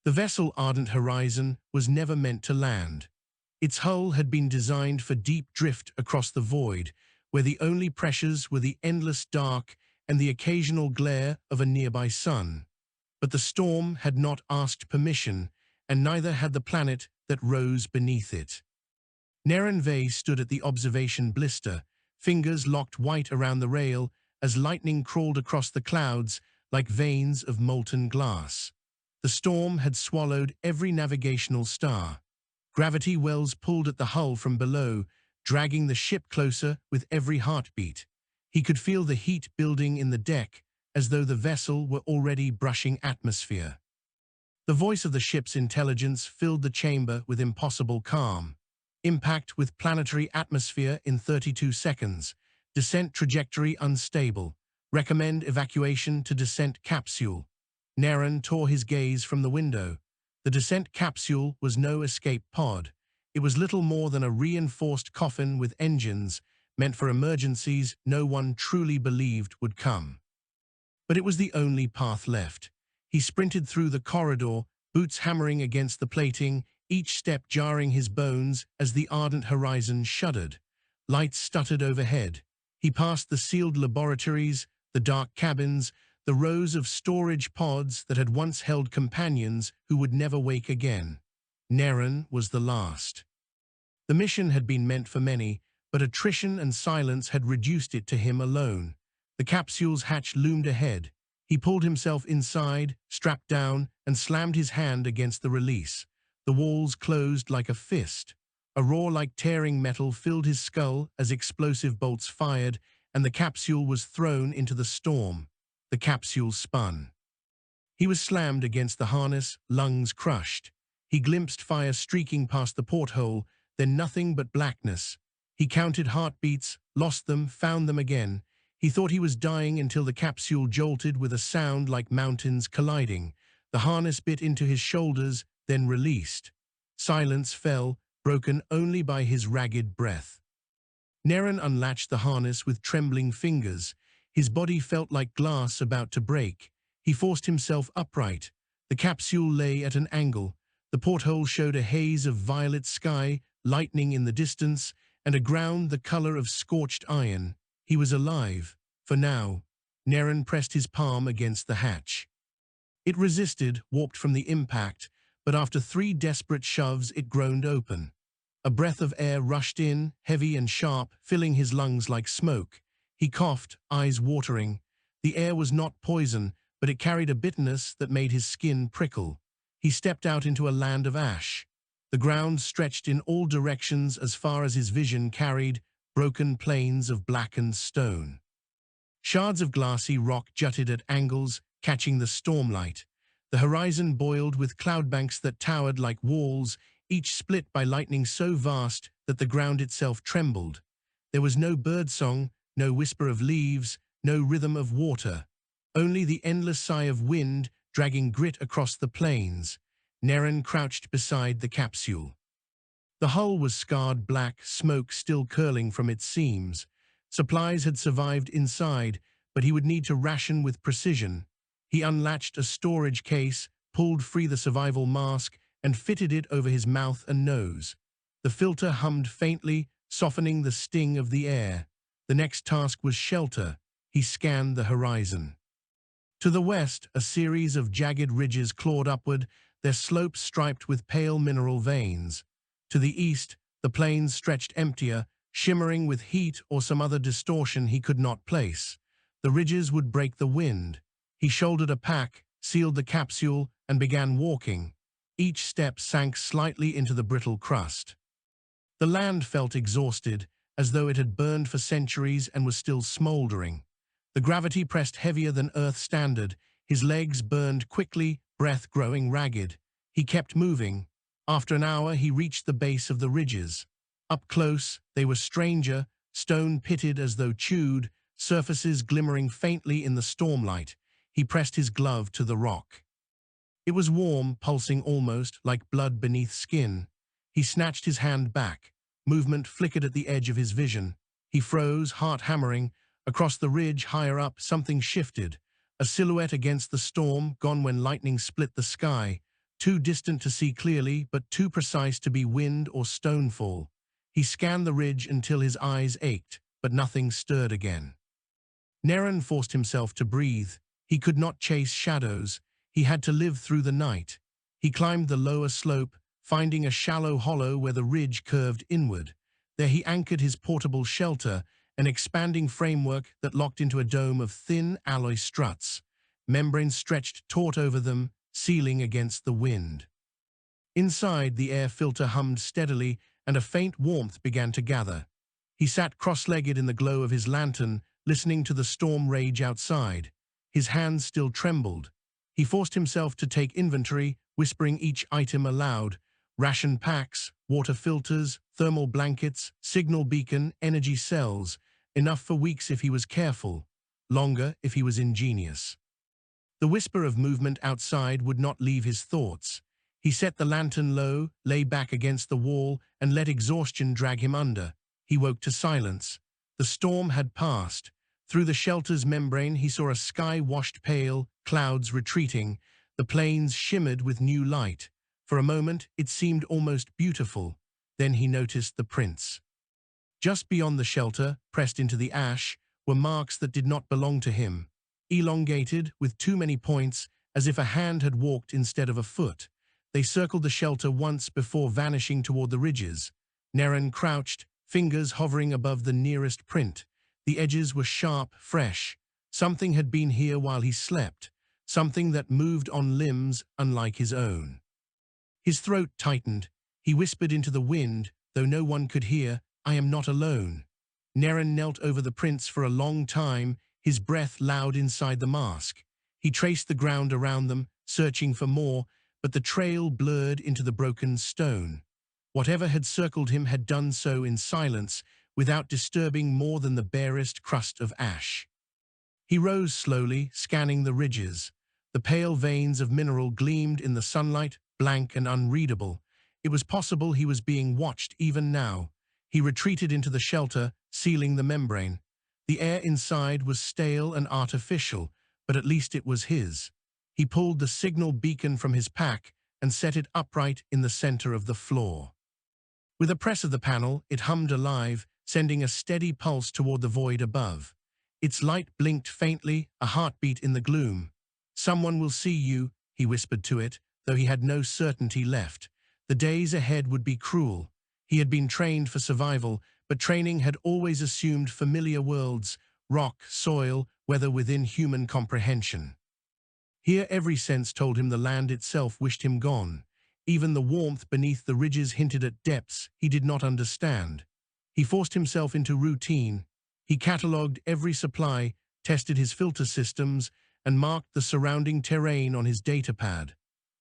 The vessel Ardent Horizon was never meant to land. Its hull had been designed for deep drift across the void, where the only pressures were the endless dark and the occasional glare of a nearby sun. But the storm had not asked permission, and neither had the planet that rose beneath it. Naren Vey stood at the observation blister, fingers locked white around the rail as lightning crawled across the clouds like veins of molten glass. The storm had swallowed every navigational star. Gravity wells pulled at the hull from below, dragging the ship closer with every heartbeat. He could feel the heat building in the deck, as though the vessel were already brushing atmosphere. The voice of the ship's intelligence filled the chamber with impossible calm. Impact with planetary atmosphere in 32 seconds. Descent trajectory unstable. Recommend evacuation to descent capsule. Naren tore his gaze from the window. The descent capsule was no escape pod. It was little more than a reinforced coffin with engines, meant for emergencies no one truly believed would come. But it was the only path left. He sprinted through the corridor, boots hammering against the plating, each step jarring his bones as the ardent horizon shuddered. Lights stuttered overhead. He passed the sealed laboratories, the dark cabins, the rows of storage pods that had once held companions who would never wake again. Naren was the last. The mission had been meant for many, but attrition and silence had reduced it to him alone. The capsule's hatch loomed ahead. He pulled himself inside, strapped down, and slammed his hand against the release. The walls closed like a fist. A roar like tearing metal filled his skull as explosive bolts fired, and the capsule was thrown into the storm. The capsule spun. He was slammed against the harness, lungs crushed. He glimpsed fire streaking past the porthole, then nothing but blackness. He counted heartbeats, lost them, found them again. He thought he was dying until the capsule jolted with a sound like mountains colliding. The harness bit into his shoulders, then released. Silence fell, broken only by his ragged breath. Naren unlatched the harness with trembling fingers. His body felt like glass about to break. He forced himself upright. The capsule lay at an angle. The porthole showed a haze of violet sky, lightning in the distance, and a ground the color of scorched iron. He was alive, for now. Naren pressed his palm against the hatch. It resisted, warped from the impact, but after 3 desperate shoves it groaned open. A breath of air rushed in, heavy and sharp, filling his lungs like smoke. He coughed, eyes watering. The air was not poison, but it carried a bitterness that made his skin prickle. He stepped out into a land of ash. The ground stretched in all directions as far as his vision carried, broken plains of blackened stone. Shards of glassy rock jutted at angles, catching the stormlight. The horizon boiled with cloudbanks that towered like walls, each split by lightning so vast that the ground itself trembled. There was no birdsong, no whisper of leaves, no rhythm of water. Only the endless sigh of wind dragging grit across the plains. Naren crouched beside the capsule. The hull was scarred black, smoke still curling from its seams. Supplies had survived inside, but he would need to ration with precision. He unlatched a storage case, pulled free the survival mask, and fitted it over his mouth and nose. The filter hummed faintly, softening the sting of the air. The next task was shelter. He scanned the horizon. To the west, a series of jagged ridges clawed upward, their slopes striped with pale mineral veins. To the east, the plains stretched emptier, shimmering with heat or some other distortion he could not place. The ridges would break the wind. He shouldered a pack, sealed the capsule, and began walking. Each step sank slightly into the brittle crust. The land felt exhausted, as though it had burned for centuries and was still smoldering. The gravity pressed heavier than Earth standard. His legs burned quickly, breath growing ragged. He kept moving. After an hour, he reached the base of the ridges. Up close, they were stranger, stone pitted as though chewed, surfaces glimmering faintly in the stormlight. He pressed his glove to the rock. It was warm, pulsing almost like blood beneath skin. He snatched his hand back. Movement flickered at the edge of his vision. He froze, heart hammering. Across the ridge, higher up, something shifted. A silhouette against the storm, gone when lightning split the sky. too distant to see clearly, but too precise to be wind or stonefall. He scanned the ridge until his eyes ached, but nothing stirred again. Neren forced himself to breathe. He could not chase shadows. He had to live through the night. He climbed the lower slope, finding a shallow hollow where the ridge curved inward. There he anchored his portable shelter, an expanding framework that locked into a dome of thin alloy struts. Membranes stretched taut over them, sealing against the wind. Inside, the air filter hummed steadily, and a faint warmth began to gather. He sat cross-legged in the glow of his lantern, listening to the storm rage outside. His hands still trembled. He forced himself to take inventory, whispering each item aloud: ration packs, water filters, thermal blankets, signal beacon, energy cells. Enough for weeks if he was careful, longer if he was ingenious. The whisper of movement outside would not leave his thoughts. He set the lantern low, lay back against the wall, and let exhaustion drag him under. He woke to silence. The storm had passed. Through the shelter's membrane he saw a sky washed pale, clouds retreating. The plains shimmered with new light. For a moment it seemed almost beautiful. Then he noticed the prints. Just beyond the shelter, pressed into the ash, were marks that did not belong to him. Elongated, with too many points, as if a hand had walked instead of a foot. They circled the shelter once before vanishing toward the ridges. Neren crouched, fingers hovering above the nearest print. The edges were sharp, fresh. Something had been here while he slept, something that moved on limbs unlike his own. His throat tightened. He whispered into the wind, though no one could hear, "I am not alone." Neren knelt over the prints for a long time, his breath loud inside the mask. He traced the ground around them, searching for more, but the trail blurred into the broken stone. Whatever had circled him had done so in silence, without disturbing more than the barest crust of ash. He rose slowly, scanning the ridges. The pale veins of mineral gleamed in the sunlight, blank and unreadable. It was possible he was being watched even now. He retreated into the shelter, sealing the membrane. The air inside was stale and artificial, but at least it was his. He pulled the signal beacon from his pack and set it upright in the center of the floor. With a press of the panel, it hummed alive, sending a steady pulse toward the void above. Its light blinked faintly, a heartbeat in the gloom. "Someone will see you," he whispered to it, though he had no certainty left. The days ahead would be cruel. He had been trained for survival, but training had always assumed familiar worlds: rock, soil, weather within human comprehension. Here every sense told him the land itself wished him gone. Even the warmth beneath the ridges hinted at depths he did not understand. He forced himself into routine. He catalogued every supply, tested his filter systems, and marked the surrounding terrain on his datapad.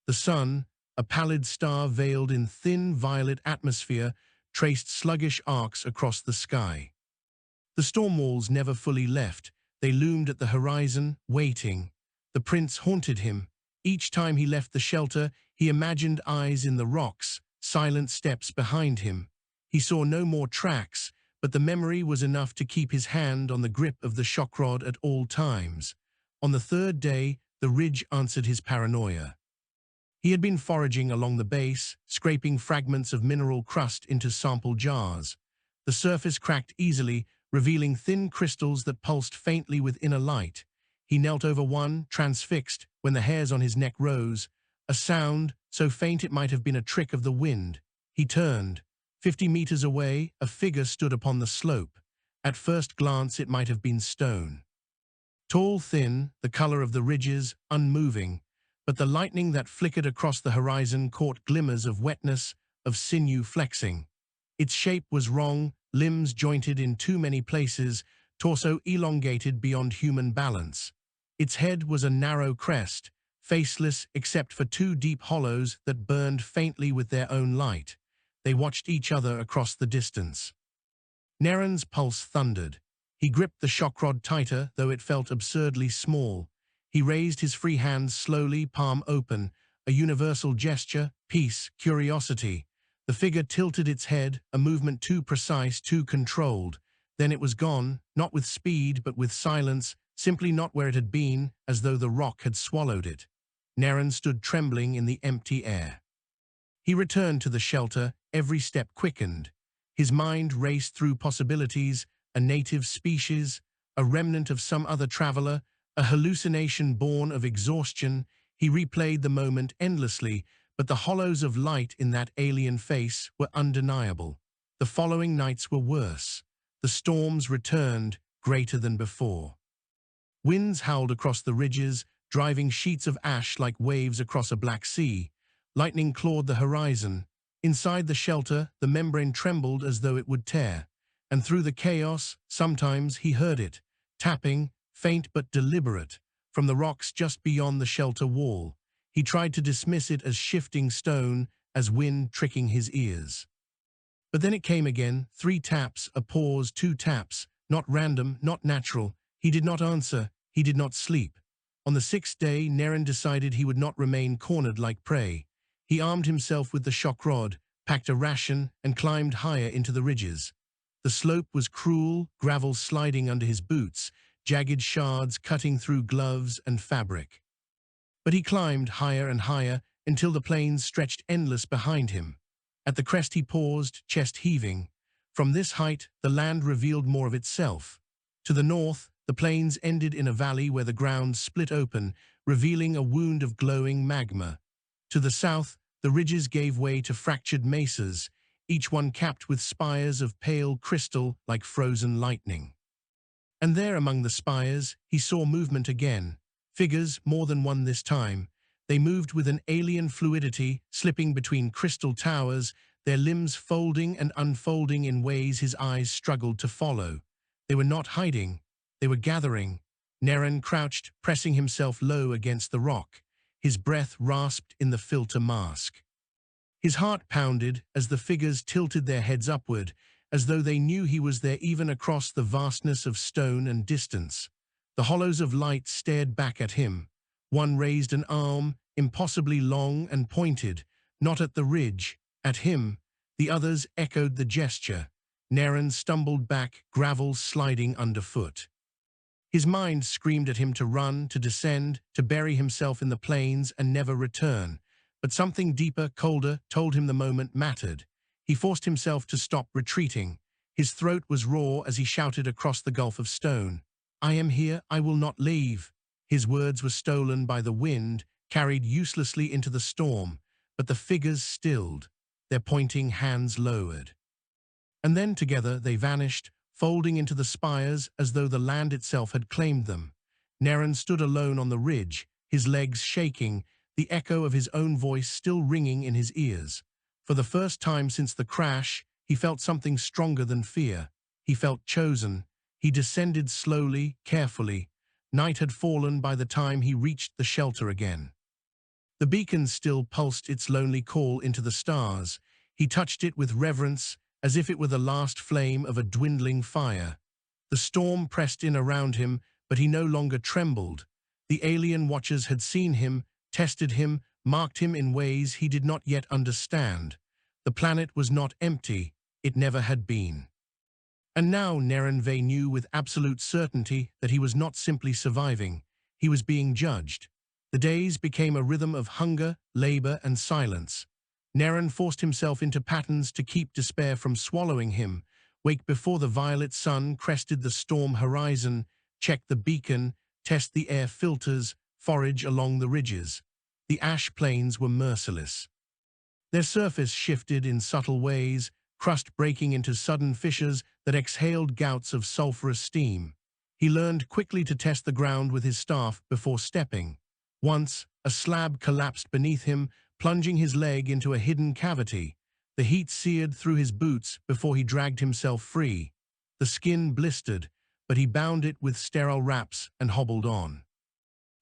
The sun, a pallid star veiled in thin violet atmosphere, traced sluggish arcs across the sky. The storm walls never fully left. They loomed at the horizon, waiting. The prints haunted him. Each time he left the shelter, he imagined eyes in the rocks, silent steps behind him. He saw no more tracks, but the memory was enough to keep his hand on the grip of the shock rod at all times. On the third day, the ridge answered his paranoia. He had been foraging along the base, scraping fragments of mineral crust into sample jars. The surface cracked easily, revealing thin crystals that pulsed faintly with inner light. He knelt over one, transfixed, when the hairs on his neck rose. A sound, so faint it might have been a trick of the wind. He turned. 50 meters away, a figure stood upon the slope. At first glance, it might have been stone. Tall, thin, the color of the ridges, unmoving, but the lightning that flickered across the horizon caught glimmers of wetness, of sinew flexing. Its shape was wrong, limbs jointed in too many places, torso elongated beyond human balance. Its head was a narrow crest, faceless except for two deep hollows that burned faintly with their own light. They watched each other across the distance. Neren's pulse thundered. He gripped the shock rod tighter, though it felt absurdly small. He raised his free hand slowly, palm open, a universal gesture: peace, curiosity. The figure tilted its head, a movement too precise, too controlled. Then it was gone, not with speed, but with silence, simply not where it had been, as though the rock had swallowed it. Naren stood trembling in the empty air. He returned to the shelter, every step quickened. His mind raced through possibilities, a native species, a remnant of some other traveler, a hallucination born of exhaustion. He replayed the moment endlessly, but the hollows of light in that alien face were undeniable. The following nights were worse. The storms returned, greater than before. Winds howled across the ridges, driving sheets of ash like waves across a black sea. Lightning clawed the horizon. Inside the shelter, the membrane trembled as though it would tear. And through the chaos, sometimes he heard it, tapping, faint but deliberate, from the rocks just beyond the shelter wall. He tried to dismiss it as shifting stone, as wind tricking his ears. But then it came again, 3 taps, a pause, 2 taps, not random, not natural. He did not answer, he did not sleep. On the 6th day, Naren decided he would not remain cornered like prey. He armed himself with the shock rod, packed a ration, and climbed higher into the ridges. The slope was cruel, gravel sliding under his boots, jagged shards cutting through gloves and fabric. But he climbed higher and higher until the plains stretched endless behind him. At the crest he paused, chest heaving. From this height, the land revealed more of itself. To the north, the plains ended in a valley where the ground split open, revealing a wound of glowing magma. To the south, the ridges gave way to fractured mesas, each one capped with spires of pale crystal like frozen lightning. And there among the spires, he saw movement again. Figures, more than one this time. They moved with an alien fluidity, slipping between crystal towers, their limbs folding and unfolding in ways his eyes struggled to follow. They were not hiding. They were gathering. Naren crouched, pressing himself low against the rock. His breath rasped in the filter mask. His heart pounded as the figures tilted their heads upward, as though they knew he was there even across the vastness of stone and distance. The hollows of light stared back at him. One raised an arm, impossibly long and pointed, not at the ridge, at him. The others echoed the gesture. Naren stumbled back, gravel sliding underfoot. His mind screamed at him to run, to descend, to bury himself in the plains and never return. But something deeper, colder, told him the moment mattered. He forced himself to stop retreating. His throat was raw as he shouted across the gulf of stone. "I am here, I will not leave." His words were stolen by the wind, carried uselessly into the storm, but the figures stilled, their pointing hands lowered. And then together they vanished, folding into the spires as though the land itself had claimed them. Naren stood alone on the ridge, his legs shaking, the echo of his own voice still ringing in his ears. For the first time since the crash, he felt something stronger than fear. He felt chosen. He descended slowly, carefully. Night had fallen by the time he reached the shelter again. The beacon still pulsed its lonely call into the stars. He touched it with reverence, as if it were the last flame of a dwindling fire. The storm pressed in around him, but he no longer trembled. The alien watchers had seen him, tested him, marked him in ways he did not yet understand. The planet was not empty. It never had been. And now Naren knew with absolute certainty that he was not simply surviving. He was being judged. The days became a rhythm of hunger, labor, and silence. Naren forced himself into patterns to keep despair from swallowing him. Wake before the violet sun crested the storm horizon, check the beacon, test the air filters, forage along the ridges. The ash plains were merciless. Their surface shifted in subtle ways, crust breaking into sudden fissures that exhaled gouts of sulfurous steam. He learned quickly to test the ground with his staff before stepping. Once, a slab collapsed beneath him, plunging his leg into a hidden cavity. The heat seared through his boots before he dragged himself free. The skin blistered, but he bound it with sterile wraps and hobbled on.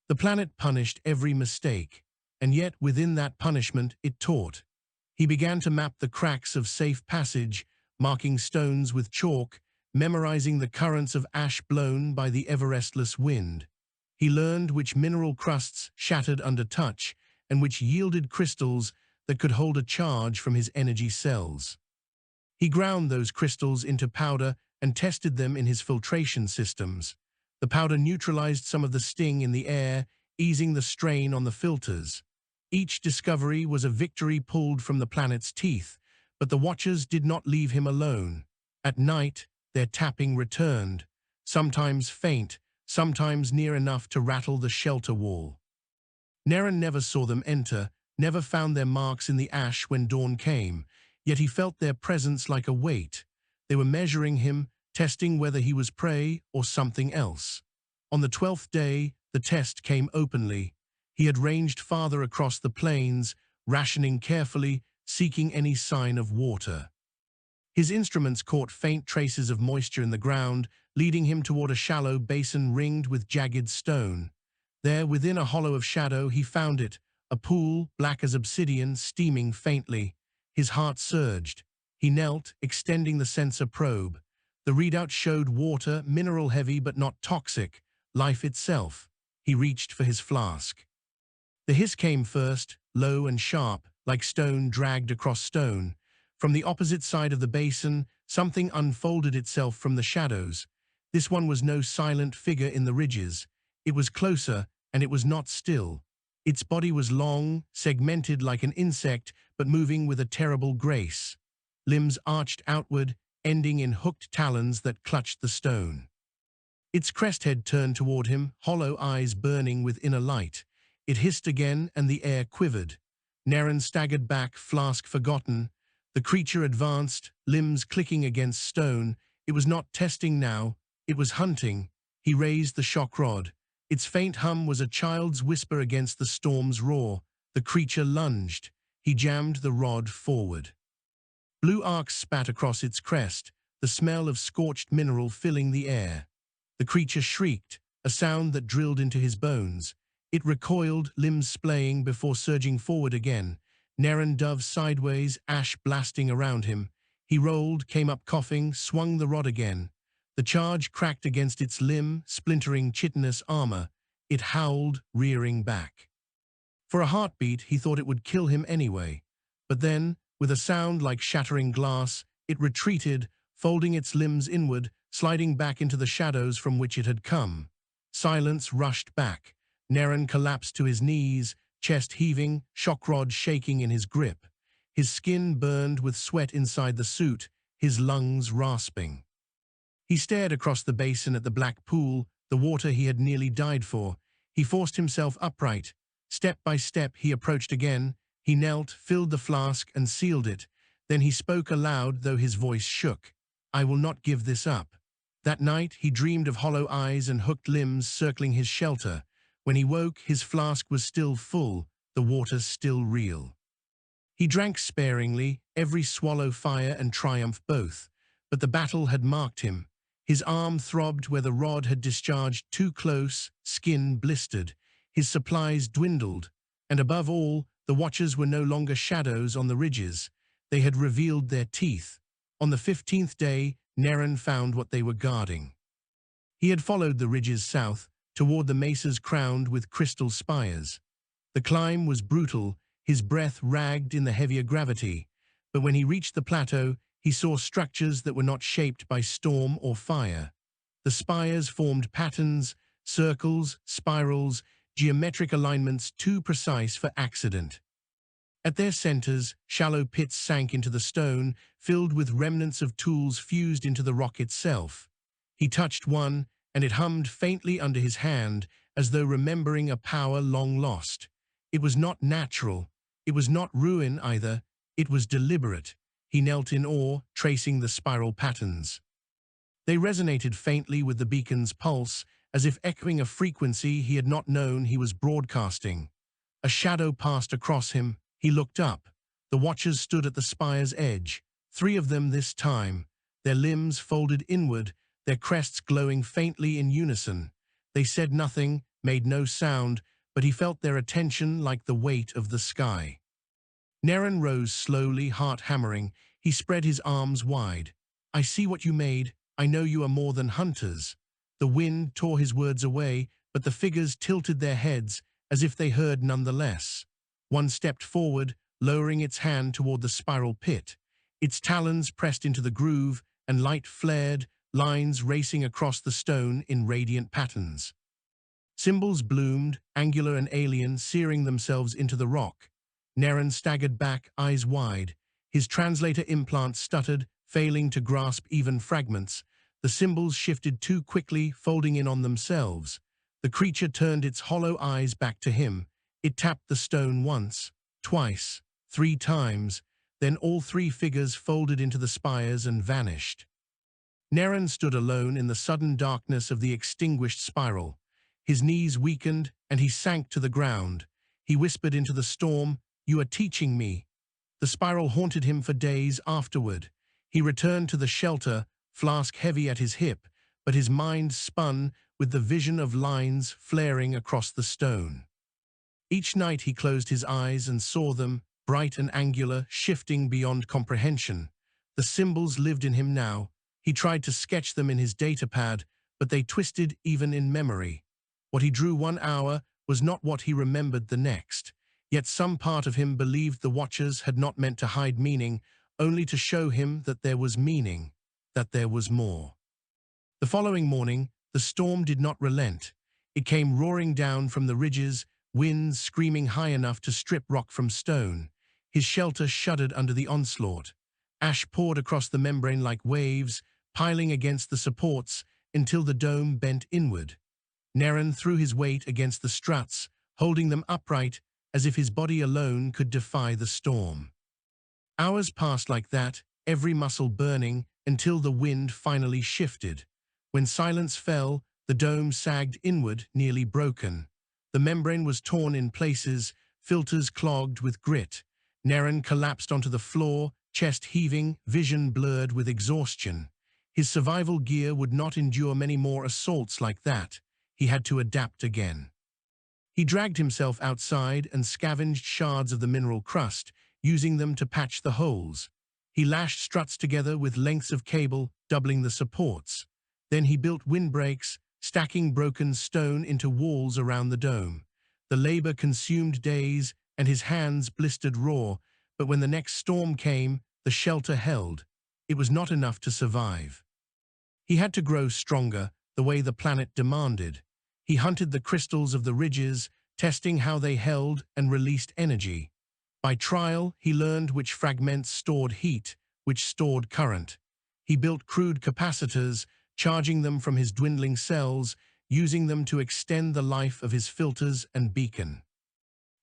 The planet punished every mistake, and yet within that punishment it taught. He began to map the cracks of safe passage, marking stones with chalk, memorizing the currents of ash blown by the ever-restless wind. He learned which mineral crusts shattered under touch and which yielded crystals that could hold a charge from his energy cells. He ground those crystals into powder and tested them in his filtration systems. The powder neutralized some of the sting in the air, easing the strain on the filters. Each discovery was a victory pulled from the planet's teeth, but the Watchers did not leave him alone. At night, their tapping returned, sometimes faint, sometimes near enough to rattle the shelter wall. Naren never saw them enter, never found their marks in the ash when dawn came, yet he felt their presence like a weight. They were measuring him, testing whether he was prey or something else. On the 12th day, the test came openly. He had ranged farther across the plains, rationing carefully, seeking any sign of water. His instruments caught faint traces of moisture in the ground, leading him toward a shallow basin ringed with jagged stone. There, within a hollow of shadow, he found it, a pool, black as obsidian, steaming faintly. His heart surged. He knelt, extending the sensor probe. The readout showed water, mineral-heavy but not toxic, life itself. He reached for his flask. The hiss came first, low and sharp, like stone dragged across stone. From the opposite side of the basin, something unfolded itself from the shadows. This one was no silent figure in the ridges. It was closer, and it was not still. Its body was long, segmented like an insect, but moving with a terrible grace. Limbs arched outward, ending in hooked talons that clutched the stone. Its cresthead turned toward him, hollow eyes burning with inner light. It hissed again, and the air quivered. Naren staggered back, flask forgotten. The creature advanced, limbs clicking against stone. It was not testing now, it was hunting. He raised the shock rod. Its faint hum was a child's whisper against the storm's roar. The creature lunged. He jammed the rod forward. Blue arcs spat across its crest, the smell of scorched mineral filling the air. The creature shrieked, a sound that drilled into his bones. It recoiled, limbs splaying before surging forward again. Naren dove sideways, ash blasting around him. He rolled, came up coughing, swung the rod again. The charge cracked against its limb, splintering chitinous armor. It howled, rearing back. For a heartbeat, he thought it would kill him anyway. But then, with a sound like shattering glass, it retreated, folding its limbs inward, sliding back into the shadows from which it had come. Silence rushed back. Naren collapsed to his knees, chest heaving, shock rod shaking in his grip. His skin burned with sweat inside the suit, his lungs rasping. He stared across the basin at the black pool, the water he had nearly died for. He forced himself upright. Step by step he approached again. He knelt, filled the flask, and sealed it. Then he spoke aloud, though his voice shook. "I will not give this up." That night he dreamed of hollow eyes and hooked limbs circling his shelter. When he woke, his flask was still full, the water still real. He drank sparingly, every swallow fire and triumph both. But the battle had marked him. His arm throbbed where the rod had discharged too close, skin blistered. His supplies dwindled. And above all, the Watchers were no longer shadows on the ridges. They had revealed their teeth. On the 15th day, Naren found what they were guarding. He had followed the ridges south, toward the mesas crowned with crystal spires. The climb was brutal, his breath ragged in the heavier gravity. But when he reached the plateau, he saw structures that were not shaped by storm or fire. The spires formed patterns, circles, spirals, geometric alignments too precise for accident. At their centers, shallow pits sank into the stone, filled with remnants of tools fused into the rock itself. He touched one, and it hummed faintly under his hand, as though remembering a power long lost. It was not natural. It was not ruin either. It was deliberate. He knelt in awe, tracing the spiral patterns. They resonated faintly with the beacon's pulse, as if echoing a frequency he had not known he was broadcasting. A shadow passed across him. He looked up. The Watchers stood at the spire's edge, 3 of them this time, their limbs folded inward, their crests glowing faintly in unison. They said nothing, made no sound, but he felt their attention like the weight of the sky. Naren rose slowly, heart hammering. He spread his arms wide. "I see what you made. I know you are more than hunters." The wind tore his words away, but the figures tilted their heads, as if they heard nonetheless. One stepped forward, lowering its hand toward the spiral pit. Its talons pressed into the groove, and light flared, lines racing across the stone in radiant patterns. Symbols bloomed, angular and alien, searing themselves into the rock. Naren staggered back, eyes wide. His translator implant stuttered, failing to grasp even fragments. The symbols shifted too quickly, folding in on themselves. The creature turned its hollow eyes back to him. It tapped the stone once, twice, 3 times. Then all 3 figures folded into the spires and vanished. Naren stood alone in the sudden darkness of the extinguished spiral. His knees weakened, and he sank to the ground. He whispered into the storm, "You are teaching me." The spiral haunted him for days afterward. He returned to the shelter, flask heavy at his hip, but his mind spun with the vision of lines flaring across the stone. Each night he closed his eyes and saw them, bright and angular, shifting beyond comprehension. The symbols lived in him now. He tried to sketch them in his datapad, but they twisted even in memory. What he drew one hour was not what he remembered the next. Yet some part of him believed the Watchers had not meant to hide meaning, only to show him that there was meaning, that there was more. The following morning, the storm did not relent. It came roaring down from the ridges, winds screaming high enough to strip rock from stone. His shelter shuddered under the onslaught. Ash poured across the membrane like waves, piling against the supports until the dome bent inward. Naren threw his weight against the struts, holding them upright as if his body alone could defy the storm. Hours passed like that, every muscle burning, until the wind finally shifted. When silence fell, the dome sagged inward, nearly broken. The membrane was torn in places, filters clogged with grit. Naren collapsed onto the floor, chest heaving, vision blurred with exhaustion. His survival gear would not endure many more assaults like that. He had to adapt again. He dragged himself outside and scavenged shards of the mineral crust, using them to patch the holes. He lashed struts together with lengths of cable, doubling the supports. Then he built windbreaks, stacking broken stone into walls around the dome. The labor consumed days, and his hands blistered raw, but when the next storm came, the shelter held. It was not enough to survive. He had to grow stronger, the way the planet demanded. He hunted the crystals of the ridges, testing how they held and released energy. By trial, he learned which fragments stored heat, which stored current. He built crude capacitors, charging them from his dwindling cells, using them to extend the life of his filters and beacon.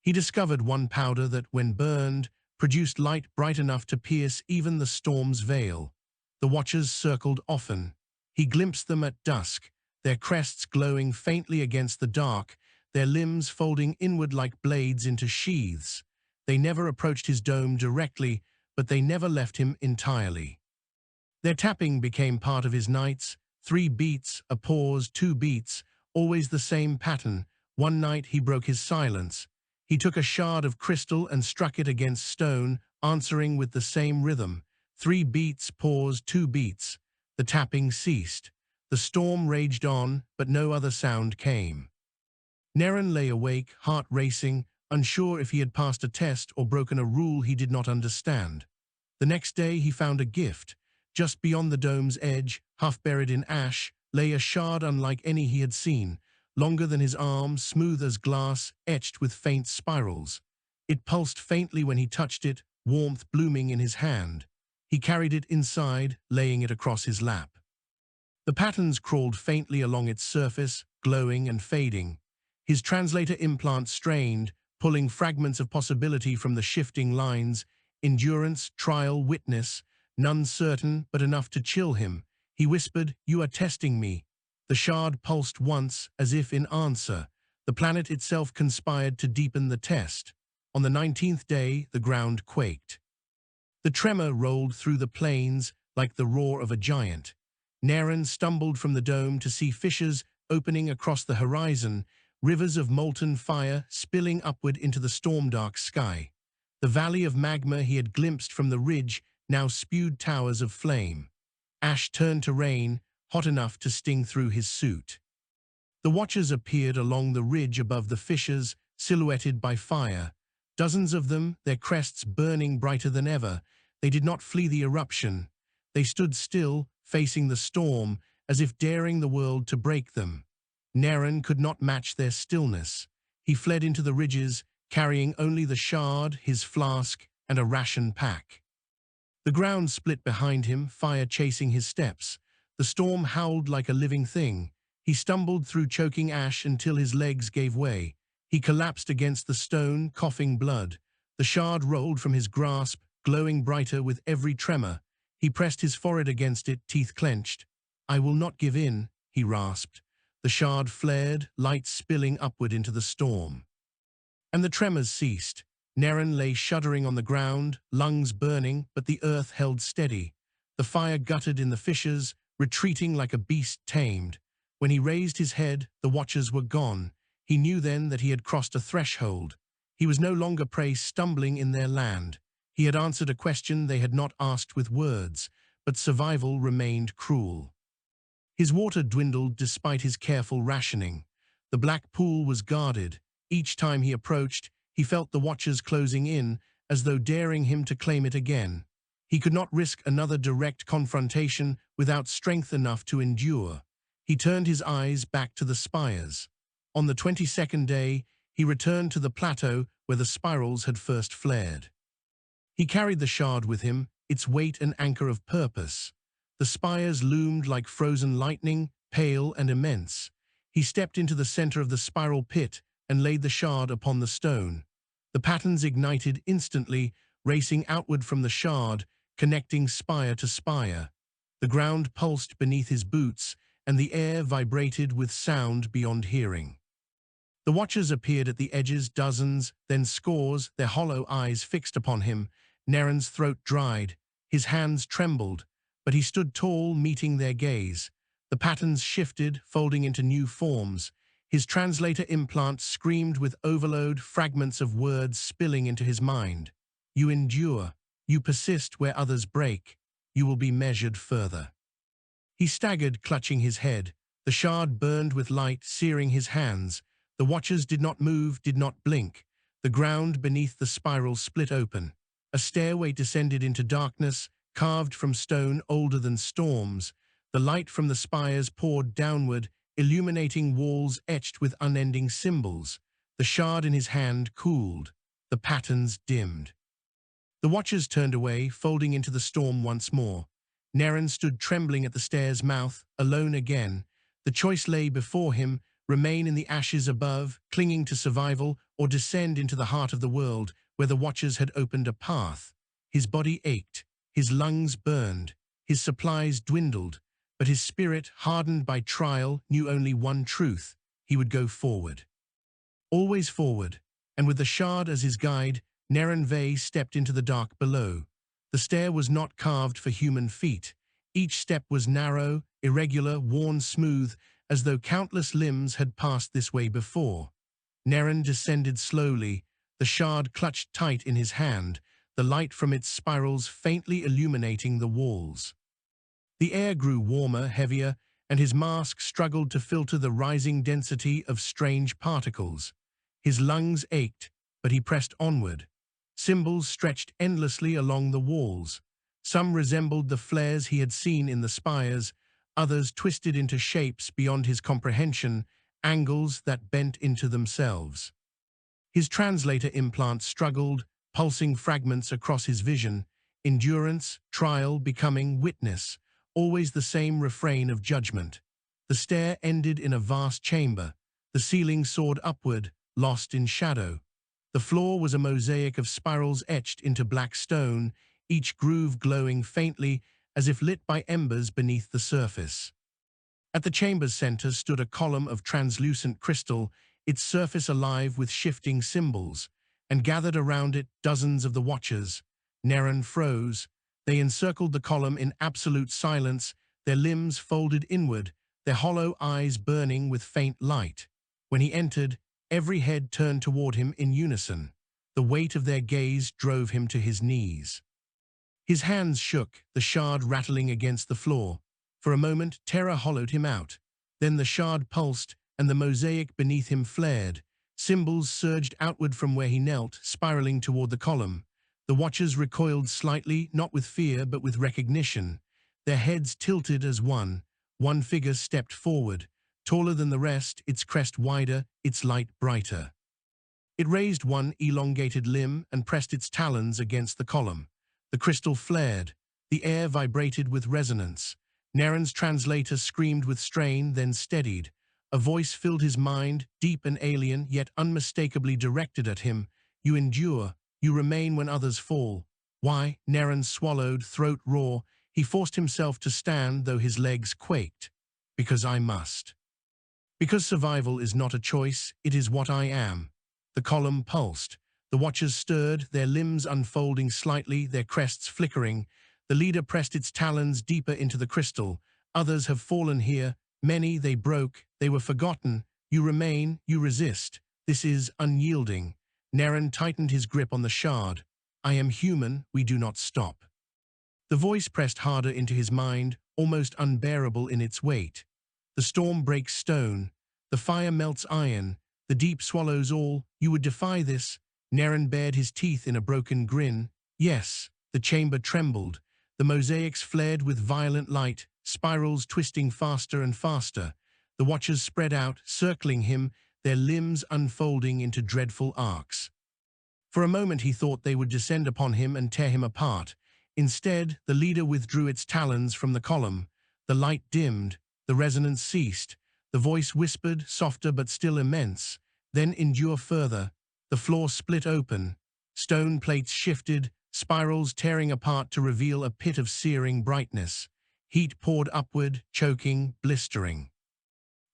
He discovered one powder that, when burned, produced light bright enough to pierce even the storm's veil. The Watchers circled often. He glimpsed them at dusk, their crests glowing faintly against the dark, their limbs folding inward like blades into sheaths. They never approached his dome directly, but they never left him entirely. Their tapping became part of his nights, 3 beats, a pause, 2 beats, always the same pattern. One night he broke his silence. He took a shard of crystal and struck it against stone, answering with the same rhythm. 3 beats, pause, 2 beats. The tapping ceased. The storm raged on, but no other sound came. Naren lay awake, heart racing, unsure if he had passed a test or broken a rule he did not understand. The next day he found a gift. Just beyond the dome's edge, half buried in ash, lay a shard unlike any he had seen, longer than his arm, smooth as glass, etched with faint spirals. It pulsed faintly when he touched it, warmth blooming in his hand. He carried it inside, laying it across his lap. The patterns crawled faintly along its surface, glowing and fading. His translator implant strained, pulling fragments of possibility from the shifting lines. Endurance, trial, witness, none certain but enough to chill him. He whispered, "You are testing me." The shard pulsed once, as if in answer. The planet itself conspired to deepen the test. On the 19th day, the ground quaked. The tremor rolled through the plains like the roar of a giant. Naren stumbled from the dome to see fissures opening across the horizon, rivers of molten fire spilling upward into the storm-dark sky. The valley of magma he had glimpsed from the ridge now spewed towers of flame. Ash turned to rain, hot enough to sting through his suit. The Watchers appeared along the ridge above the fissures, silhouetted by fire. Dozens of them, their crests burning brighter than ever. They did not flee the eruption. They stood still, facing the storm, as if daring the world to break them. Naren could not match their stillness. He fled into the ridges, carrying only the shard, his flask, and a ration pack. The ground split behind him, fire chasing his steps. The storm howled like a living thing. He stumbled through choking ash until his legs gave way. He collapsed against the stone, coughing blood. The shard rolled from his grasp, glowing brighter with every tremor. He pressed his forehead against it, teeth clenched. "I will not give in," he rasped. The shard flared, light spilling upward into the storm. And the tremors ceased. Naren lay shuddering on the ground, lungs burning, but the earth held steady. The fire guttered in the fissures, retreating like a beast tamed. When he raised his head, the watchers were gone. He knew then that he had crossed a threshold. He was no longer prey stumbling in their land. He had answered a question they had not asked with words, but survival remained cruel. His water dwindled despite his careful rationing. The black pool was guarded. Each time he approached, he felt the watchers closing in, as though daring him to claim it again. He could not risk another direct confrontation without strength enough to endure. He turned his eyes back to the spires. On the 22nd day, he returned to the plateau where the spirals had first flared. He carried the shard with him, its weight an anchor of purpose. The spires loomed like frozen lightning, pale and immense. He stepped into the center of the spiral pit and laid the shard upon the stone. The patterns ignited instantly, racing outward from the shard, connecting spire to spire. The ground pulsed beneath his boots, and the air vibrated with sound beyond hearing. The watchers appeared at the edges, dozens, then scores, their hollow eyes fixed upon him. Naren's throat dried, his hands trembled, but he stood tall, meeting their gaze. The patterns shifted, folding into new forms. His translator implant screamed with overload, fragments of words spilling into his mind. "You endure. You persist where others break. You will be measured further." He staggered, clutching his head. The shard burned with light, searing his hands. The watchers did not move, did not blink. The ground beneath the spiral split open. A stairway descended into darkness, carved from stone older than storms. The light from the spires poured downward, illuminating walls etched with unending symbols. The shard in his hand cooled. The patterns dimmed. The watchers turned away, folding into the storm once more. Naren stood trembling at the stair's mouth, alone again. The choice lay before him: remain in the ashes above, clinging to survival, or descend into the heart of the world, where the watchers had opened a path. His body ached, his lungs burned, his supplies dwindled, but his spirit, hardened by trial, knew only one truth: he would go forward. Always forward, and with the shard as his guide, Naren Vey stepped into the dark below. The stair was not carved for human feet. Each step was narrow, irregular, worn smooth, as though countless limbs had passed this way before. Naren descended slowly, the shard clutched tight in his hand, the light from its spirals faintly illuminating the walls. The air grew warmer, heavier, and his mask struggled to filter the rising density of strange particles. His lungs ached, but he pressed onward. Symbols stretched endlessly along the walls. Some resembled the flares he had seen in the spires, others twisted into shapes beyond his comprehension, angles that bent into themselves. His translator implant struggled, pulsing fragments across his vision: endurance, trial, becoming, witness, always the same refrain of judgment. The stair ended in a vast chamber. The ceiling soared upward, lost in shadow. The floor was a mosaic of spirals etched into black stone, each groove glowing faintly as if lit by embers beneath the surface. At the chamber's center stood a column of translucent crystal, its surface alive with shifting symbols, and gathered around it dozens of the watchers. Naren froze. They encircled the column in absolute silence, their limbs folded inward, their hollow eyes burning with faint light. When he entered, every head turned toward him in unison. The weight of their gaze drove him to his knees. His hands shook, the shard rattling against the floor. For a moment, terror hollowed him out. Then the shard pulsed, and the mosaic beneath him flared. Symbols surged outward from where he knelt, spiraling toward the column. The watchers recoiled slightly, not with fear, but with recognition. Their heads tilted as one. One figure stepped forward, Taller than the rest, its crest wider, its light brighter. It raised one elongated limb and pressed its talons against the column. The crystal flared. The air vibrated with resonance. Naren's translator screamed with strain, then steadied. A voice filled his mind, deep and alien, yet unmistakably directed at him. You endure. You remain when others fall. Why? Naren swallowed, throat raw. He forced himself to stand, though his legs quaked. Because I must. Because survival is not a choice, it is what I am. The column pulsed. The watchers stirred, their limbs unfolding slightly, their crests flickering. The leader pressed its talons deeper into the crystal. Others have fallen here. Many they broke. They were forgotten. You remain. You resist. This is unyielding. Naren tightened his grip on the shard. I am human. We do not stop. The voice pressed harder into his mind, almost unbearable in its weight. The storm breaks stone. The fire melts iron. The deep swallows all. You would defy this? Naren bared his teeth in a broken grin. Yes. The chamber trembled. The mosaics flared with violent light, spirals twisting faster and faster. The watchers spread out, circling him, their limbs unfolding into dreadful arcs. For a moment he thought they would descend upon him and tear him apart. Instead, the leader withdrew its talons from the column. The light dimmed. The resonance ceased. The voice whispered, softer but still immense. Then endure further. The floor split open. Stone plates shifted, spirals tearing apart to reveal a pit of searing brightness. Heat poured upward, choking, blistering.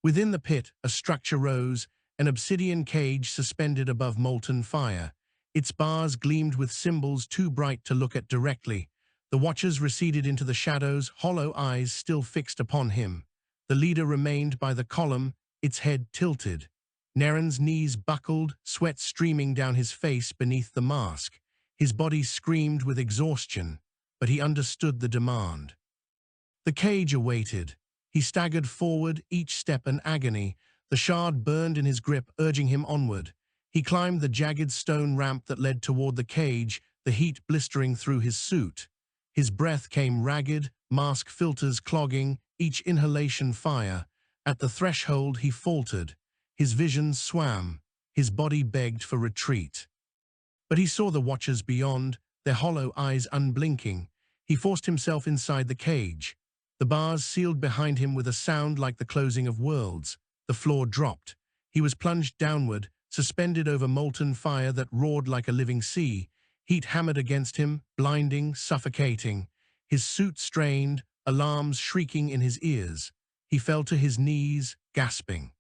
Within the pit, a structure rose, an obsidian cage suspended above molten fire. Its bars gleamed with symbols too bright to look at directly. The watchers receded into the shadows, hollow eyes still fixed upon him. The leader remained by the column, its head tilted. Naren's knees buckled, sweat streaming down his face beneath the mask. His body screamed with exhaustion, but he understood the demand. The cage awaited. He staggered forward, each step an agony. The shard burned in his grip, urging him onward. He climbed the jagged stone ramp that led toward the cage, the heat blistering through his suit. His breath came ragged, mask filters clogging, each inhalation fire. At the threshold he faltered. His vision swam. His body begged for retreat. But he saw the watchers beyond, their hollow eyes unblinking. He forced himself inside the cage. The bars sealed behind him with a sound like the closing of worlds. The floor dropped. He was plunged downward, suspended over molten fire that roared like a living sea. Heat hammered against him, blinding, suffocating. His suit strained, alarms shrieking in his ears. He fell to his knees, gasping.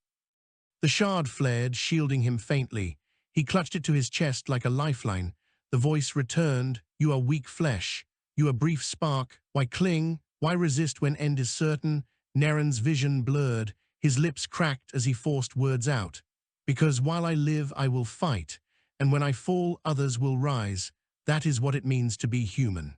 The shard flared, shielding him faintly. He clutched it to his chest like a lifeline. The voice returned, you are weak flesh. You are brief spark. Why cling? Why resist when end is certain? Naren's vision blurred. His lips cracked as he forced words out. Because while I live, I will fight. And when I fall, others will rise. That is what it means to be human.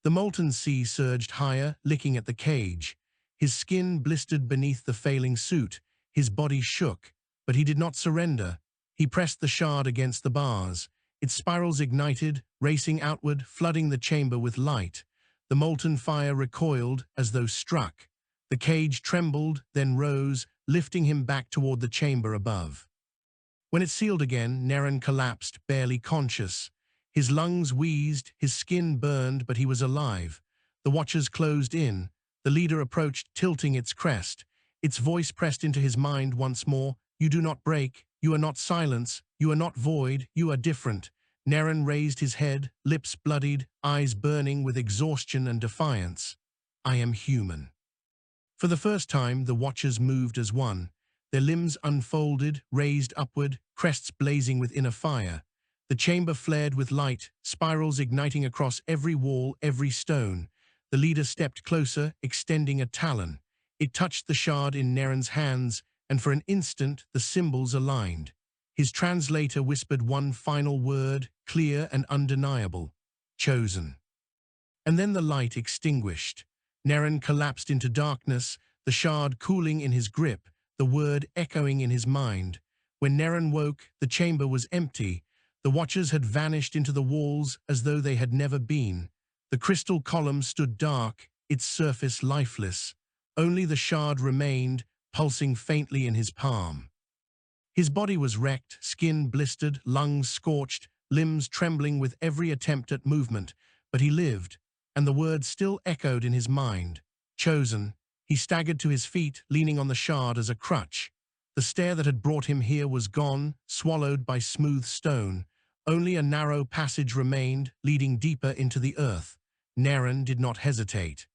The molten sea surged higher, licking at the cage. His skin blistered beneath the failing suit. His body shook, but he did not surrender. He pressed the shard against the bars. Its spirals ignited, racing outward, flooding the chamber with light. The molten fire recoiled as though struck. The cage trembled, then rose, lifting him back toward the chamber above. When it sealed again, Naren collapsed, barely conscious. His lungs wheezed, his skin burned, but he was alive. The watchers closed in. The leader approached, tilting its crest. Its voice pressed into his mind once more. You do not break. You are not silence. You are not void. You are different. Naren raised his head, lips bloodied, eyes burning with exhaustion and defiance. I am human. For the first time, the watchers moved as one. Their limbs unfolded, raised upward, crests blazing with inner fire. The chamber flared with light, spirals igniting across every wall, every stone. The leader stepped closer, extending a talon. It touched the shard in Naren's hands, and for an instant the symbols aligned. His translator whispered one final word, clear and undeniable. Chosen. And then the light extinguished. Naren collapsed into darkness, the shard cooling in his grip, the word echoing in his mind. When Naren woke, the chamber was empty. The watchers had vanished into the walls as though they had never been. The crystal column stood dark, its surface lifeless. Only the shard remained, pulsing faintly in his palm. His body was wrecked, skin blistered, lungs scorched, limbs trembling with every attempt at movement, but he lived, and the words still echoed in his mind. Chosen. He staggered to his feet, leaning on the shard as a crutch. The stair that had brought him here was gone, swallowed by smooth stone. Only a narrow passage remained, leading deeper into the earth. Narration did not hesitate.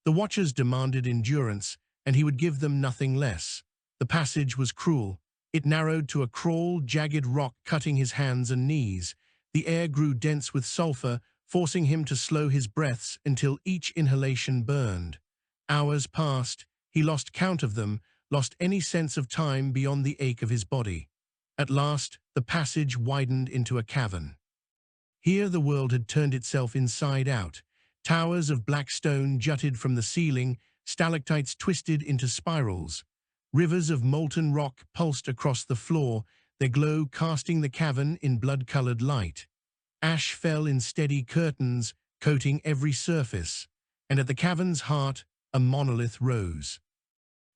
The Watchers demanded endurance, and he would give them nothing less. The passage was cruel. It narrowed to a crawl, jagged rock cutting his hands and knees. The air grew dense with sulfur, forcing him to slow his breaths until each inhalation burned. Hours passed. He lost count of them, lost any sense of time beyond the ache of his body. At last, the passage widened into a cavern. Here the world had turned itself inside out. Towers of black stone jutted from the ceiling, stalactites twisted into spirals. Rivers of molten rock pulsed across the floor, their glow casting the cavern in blood-colored light. Ash fell in steady curtains, coating every surface, and at the cavern's heart, a monolith rose.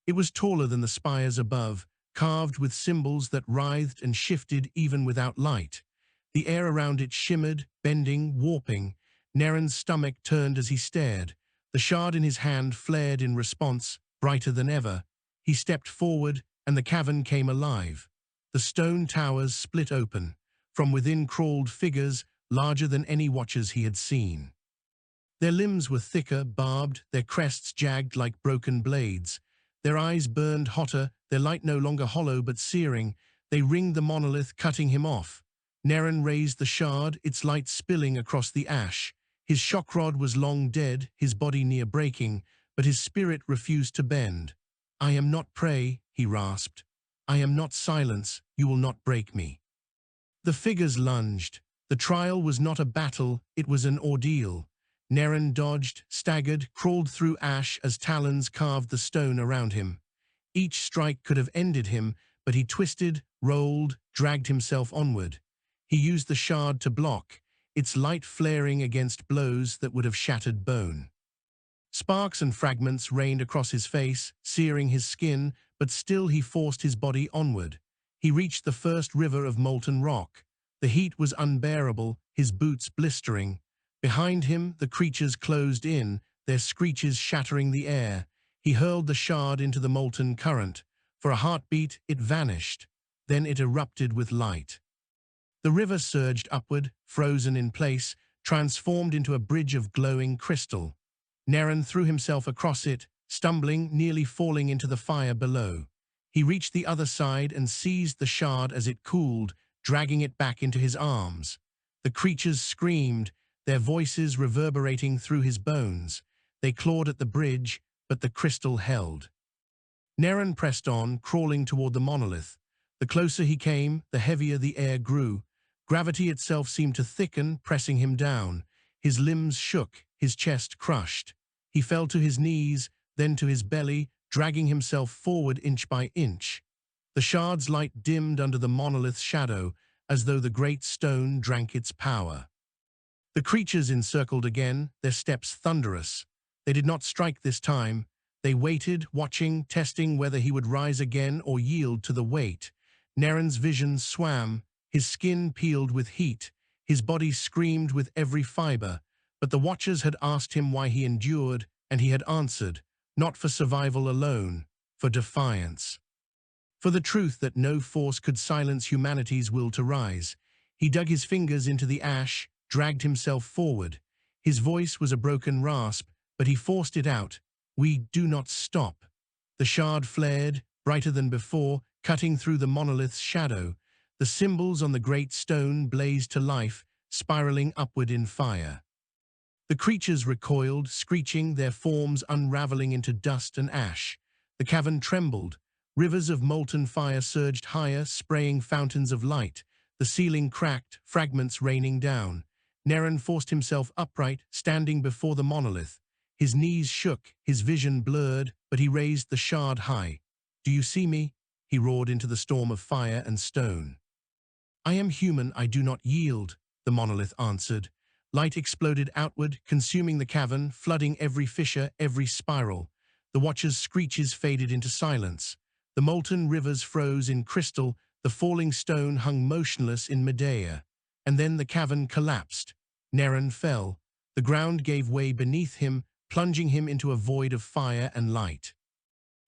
It was taller than the spires above, carved with symbols that writhed and shifted even without light. The air around it shimmered, bending, warping. Narration's stomach turned as he stared. The shard in his hand flared in response, brighter than ever. He stepped forward, and the cavern came alive. The stone towers split open. From within crawled figures, larger than any Watchers he had seen. Their limbs were thicker, barbed, their crests jagged like broken blades. Their eyes burned hotter, their light no longer hollow but searing. They ringed the monolith, cutting him off. Narration raised the shard, its light spilling across the ash. His shock rod was long dead, his body near breaking, but his spirit refused to bend. "I am not prey," he rasped. "I am not silence, you will not break me." The figures lunged. The trial was not a battle, it was an ordeal. Narration dodged, staggered, crawled through ash as talons carved the stone around him. Each strike could have ended him, but he twisted, rolled, dragged himself onward. He used the shard to block, its light flaring against blows that would have shattered bone. Sparks and fragments rained across his face, searing his skin, but still he forced his body onward. He reached the first river of molten rock. The heat was unbearable, his boots blistering. Behind him, the creatures closed in, their screeches shattering the air. He hurled the shard into the molten current. For a heartbeat, it vanished. Then it erupted with light. The river surged upward, frozen in place, transformed into a bridge of glowing crystal. Narration threw himself across it, stumbling, nearly falling into the fire below. He reached the other side and seized the shard as it cooled, dragging it back into his arms. The creatures screamed, their voices reverberating through his bones. They clawed at the bridge, but the crystal held. Narration pressed on, crawling toward the monolith. The closer he came, the heavier the air grew. Gravity itself seemed to thicken, pressing him down. His limbs shook, his chest crushed. He fell to his knees, then to his belly, dragging himself forward inch by inch. The shard's light dimmed under the monolith's shadow, as though the great stone drank its power. The creatures encircled again, their steps thunderous. They did not strike this time. They waited, watching, testing whether he would rise again or yield to the weight. Narration's vision swam, his skin peeled with heat, his body screamed with every fiber. But the Watchers had asked him why he endured, and he had answered, not for survival alone, for defiance. For the truth that no force could silence humanity's will to rise. He dug his fingers into the ash, dragged himself forward. His voice was a broken rasp, but he forced it out. "We do not stop." The shard flared, brighter than before, cutting through the monolith's shadow. The symbols on the great stone blazed to life, spiraling upward in fire. The creatures recoiled, screeching, their forms unraveling into dust and ash. The cavern trembled. Rivers of molten fire surged higher, spraying fountains of light. The ceiling cracked, fragments raining down. Narration forced himself upright, standing before the monolith. His knees shook, his vision blurred, but he raised the shard high. "Do you see me?" he roared into the storm of fire and stone. "I am human, I do not yield," the monolith answered. Light exploded outward, consuming the cavern, flooding every fissure, every spiral. The Watcher's screeches faded into silence. The molten rivers froze in crystal, the falling stone hung motionless in midair. And then the cavern collapsed. Naren fell. The ground gave way beneath him, plunging him into a void of fire and light.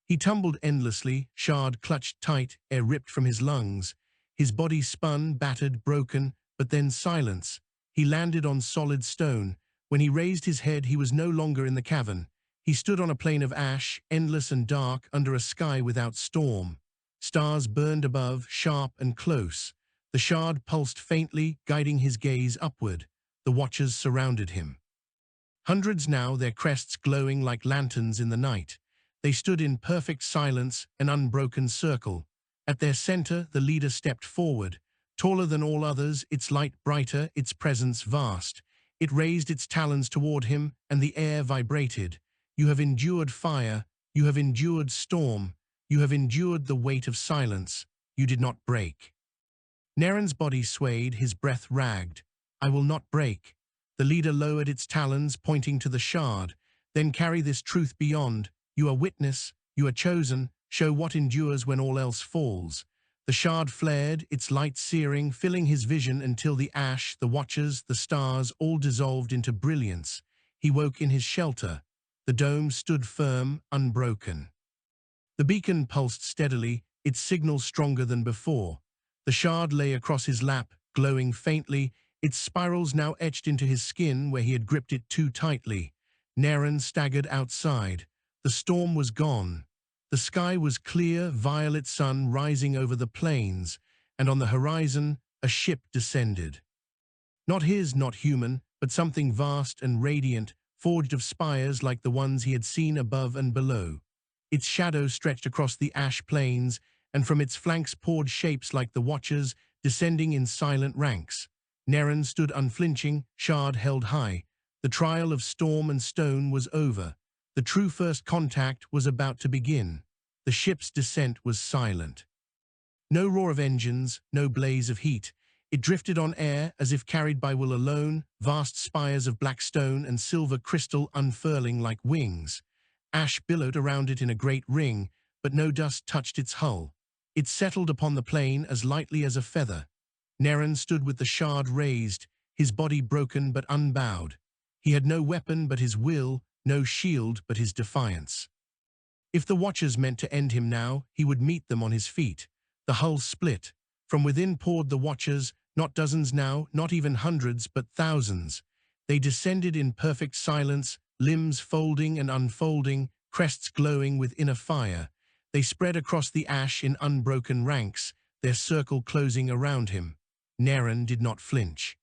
He tumbled endlessly, shard clutched tight, air ripped from his lungs. His body spun, battered, broken, but then silence. He landed on solid stone. When he raised his head, he was no longer in the cavern. He stood on a plain of ash, endless and dark, under a sky without storm. Stars burned above, sharp and close. The shard pulsed faintly, guiding his gaze upward. The Watchers surrounded him. Hundreds now, their crests glowing like lanterns in the night. They stood in perfect silence, an unbroken circle. At their center, the leader stepped forward. Taller than all others, its light brighter, its presence vast. It raised its talons toward him, and the air vibrated. You have endured fire, you have endured storm, you have endured the weight of silence. You did not break. Naren's body swayed, his breath ragged. I will not break. The leader lowered its talons, pointing to the shard. Then carry this truth beyond. You are witness, you are chosen. Show what endures when all else falls. The shard flared, its light searing, filling his vision until the ash, the Watchers, the stars, all dissolved into brilliance. He woke in his shelter. The dome stood firm, unbroken. The beacon pulsed steadily, its signal stronger than before. The shard lay across his lap, glowing faintly, its spirals now etched into his skin where he had gripped it too tightly. Naren staggered outside. The storm was gone. The sky was clear, violet sun rising over the plains, and on the horizon, a ship descended. Not his, not human, but something vast and radiant, forged of spires like the ones he had seen above and below. Its shadow stretched across the ash plains, and from its flanks poured shapes like the Watchers, descending in silent ranks. Naren stood unflinching, shard held high. The trial of storm and stone was over. The true first contact was about to begin. The ship's descent was silent. No roar of engines, no blaze of heat. It drifted on air as if carried by will alone, vast spires of black stone and silver crystal unfurling like wings. Ash billowed around it in a great ring, but no dust touched its hull. It settled upon the plain as lightly as a feather. Naren stood with the shard raised, his body broken but unbowed. He had no weapon but his will, no shield but his defiance. If the Watchers meant to end him now, he would meet them on his feet. The hull split. From within poured the Watchers, not dozens now, not even hundreds, but thousands. They descended in perfect silence, limbs folding and unfolding, crests glowing with inner fire. They spread across the ash in unbroken ranks, their circle closing around him. Naren did not flinch.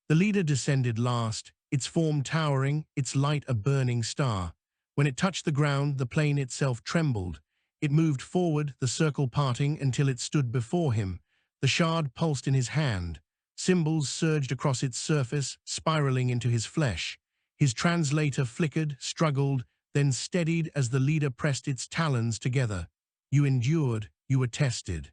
The leader descended last, its form towering, its light a burning star. When it touched the ground, the plane itself trembled. It moved forward, the circle parting until it stood before him. The shard pulsed in his hand. Symbols surged across its surface, spiraling into his flesh. His translator flickered, struggled, then steadied as the leader pressed its talons together. You endured, you were tested.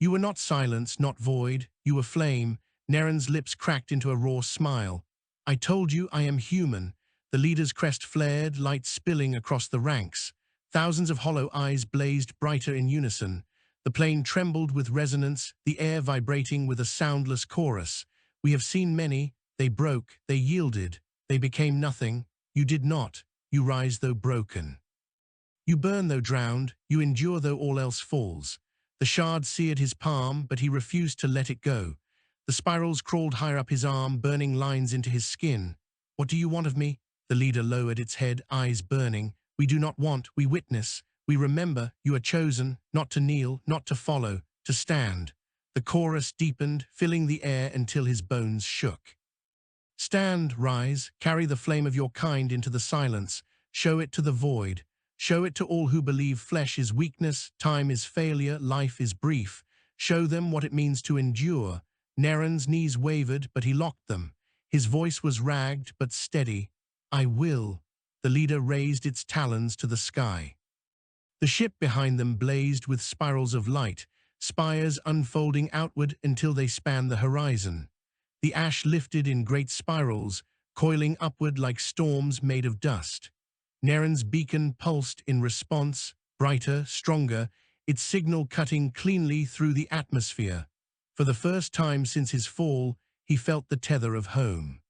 You were not silence, not void, you were flame. Naren's lips cracked into a raw smile. I told you I am human. The leader's crest flared, light spilling across the ranks. Thousands of hollow eyes blazed brighter in unison. The plane trembled with resonance, the air vibrating with a soundless chorus. We have seen many, they broke, they yielded, they became nothing. You did not, you rise though broken. You burn though drowned, you endure though all else falls. The shard seared his palm, but he refused to let it go. The spirals crawled higher up his arm, burning lines into his skin. What do you want of me? The leader lowered its head, eyes burning. We do not want, we witness. We remember, you are chosen, not to kneel, not to follow, to stand. The chorus deepened, filling the air until his bones shook. Stand, rise, carry the flame of your kind into the silence. Show it to the void. Show it to all who believe flesh is weakness, time is failure, life is brief. Show them what it means to endure. Naren's knees wavered, but he locked them. His voice was ragged, but steady. I will. The leader raised its talons to the sky. The ship behind them blazed with spirals of light, spires unfolding outward until they spanned the horizon. The ash lifted in great spirals, coiling upward like storms made of dust. Neren's beacon pulsed in response, brighter, stronger, its signal cutting cleanly through the atmosphere. For the first time since his fall, he felt the tether of home.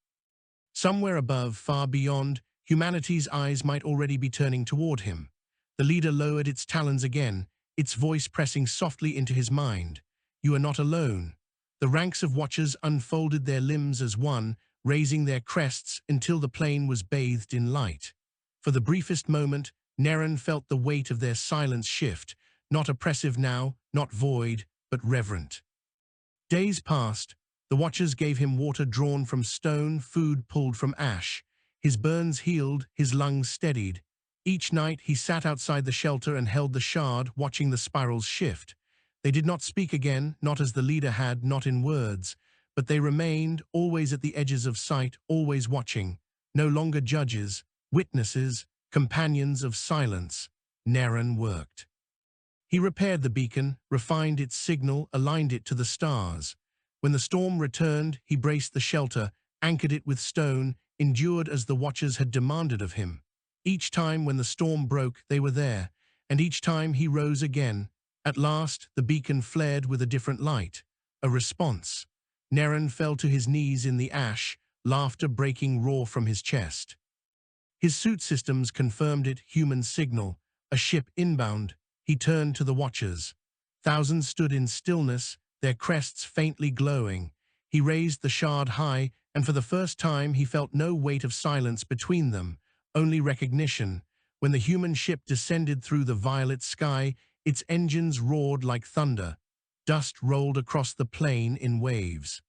Somewhere above, far beyond, humanity's eyes might already be turning toward him. The leader lowered its talons again, its voice pressing softly into his mind. "You are not alone." The ranks of watchers unfolded their limbs as one, raising their crests until the plain was bathed in light. For the briefest moment, Neren felt the weight of their silence shift, not oppressive now, not void, but reverent. Days passed. The watchers gave him water drawn from stone, food pulled from ash. His burns healed, his lungs steadied. Each night he sat outside the shelter and held the shard, watching the spirals shift. They did not speak again, not as the leader had, not in words, but they remained, always at the edges of sight, always watching. No longer judges, witnesses, companions of silence. Neren worked. He repaired the beacon, refined its signal, aligned it to the stars. When the storm returned, he braced the shelter, anchored it with stone, endured as the watchers had demanded of him. Each time when the storm broke, they were there, and each time he rose again. At last, the beacon flared with a different light, a response. Neren fell to his knees in the ash, laughter breaking raw from his chest. His suit systems confirmed it, human signal, a ship inbound. He turned to the watchers. Thousands stood in stillness, their crests faintly glowing. He raised the shard high, and for the first time he felt no weight of silence between them, only recognition. When the human ship descended through the violet sky, its engines roared like thunder. Dust rolled across the plain in waves.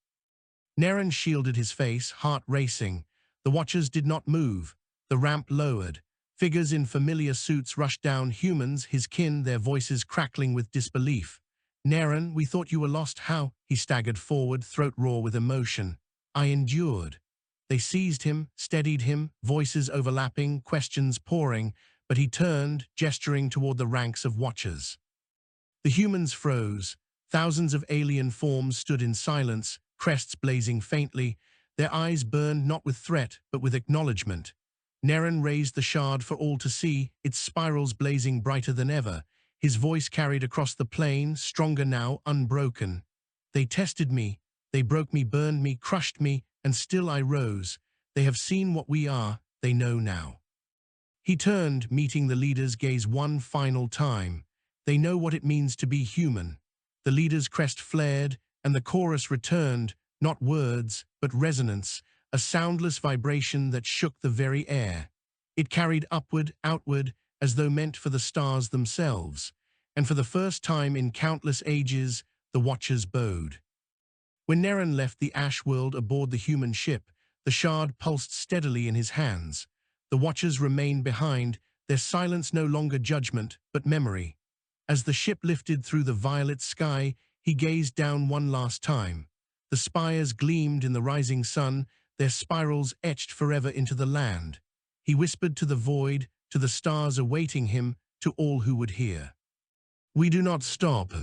Neren shielded his face, heart racing. The watchers did not move. The ramp lowered. Figures in familiar suits rushed down, humans, his kin, their voices crackling with disbelief. "Neren, we thought you were lost. How?" He staggered forward, throat raw with emotion. "I endured." They seized him, steadied him, voices overlapping, questions pouring, but he turned, gesturing toward the ranks of watchers. The humans froze. Thousands of alien forms stood in silence, crests blazing faintly. Their eyes burned not with threat, but with acknowledgement. Neren raised the shard for all to see, its spirals blazing brighter than ever. His voice carried across the plain, stronger now, unbroken. "They tested me. They broke me, burned me, crushed me, and still I rose. They have seen what we are. They know now." He turned, meeting the leader's gaze one final time. They know what it means to be human. The leader's crest flared, and the chorus returned, not words, but resonance, a soundless vibration that shook the very air. It carried upward, outward, as though meant for the stars themselves. And for the first time in countless ages, the watchers bowed. When Neren left the ash world aboard the human ship, the shard pulsed steadily in his hands. The watchers remained behind, their silence no longer judgment, but memory. As the ship lifted through the violet sky, he gazed down one last time. The spires gleamed in the rising sun, their spirals etched forever into the land. He whispered to the void, to the stars awaiting him, to all who would hear. "We do not stop."